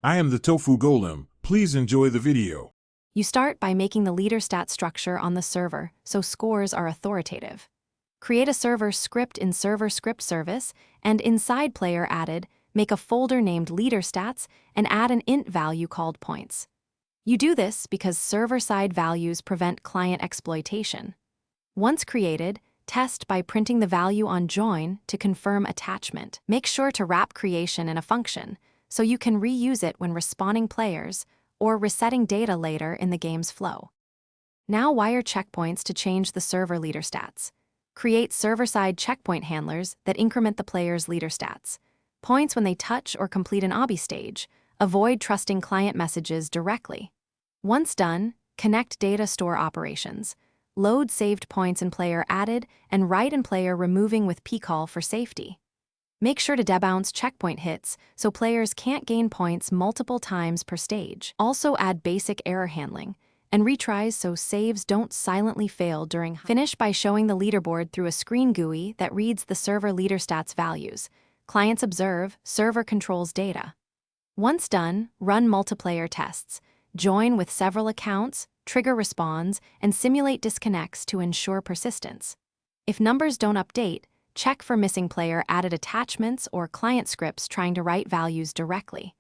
I am the Tofu Golem. Please enjoy the video. You start by making the leader stat structure on the server, so scores are authoritative. Create a server script in Server Script Service, and inside Player Added, make a folder named Leader Stats and add an int value called points. You do this because server-side values prevent client exploitation. Once created, test by printing the value on join to confirm attachment. Make sure to wrap creation in a function, so you can reuse it when respawning players or resetting data later in the game's flow. Now wire checkpoints to change the server leader stats. Create server-side checkpoint handlers that increment the player's leader stats. Points when they touch or complete an obby stage. Avoid trusting client messages directly. Once done, connect data store operations. Load saved points in Player Added and write in Player Removing with pcall for safety. Make sure to debounce checkpoint hits so players can't gain points multiple times per stage. Also add basic error handling and retries so saves don't silently fail during. Finish by showing the leaderboard through a screen GUI that reads the server leader stats values. Clients observe, server controls data. Once done, run multiplayer tests. Join with several accounts, trigger respawns, and simulate disconnects to ensure persistence. If numbers don't update, check for missing player added attachments or client scripts trying to write values directly.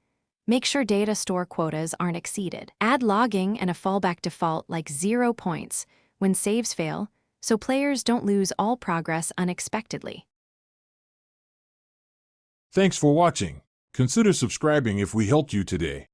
Make sure data store quotas aren't exceeded. Add logging and a fallback default like 0 points when saves fail, so players don't lose all progress unexpectedly. Thanks for watching. Consider subscribing if we helped you today.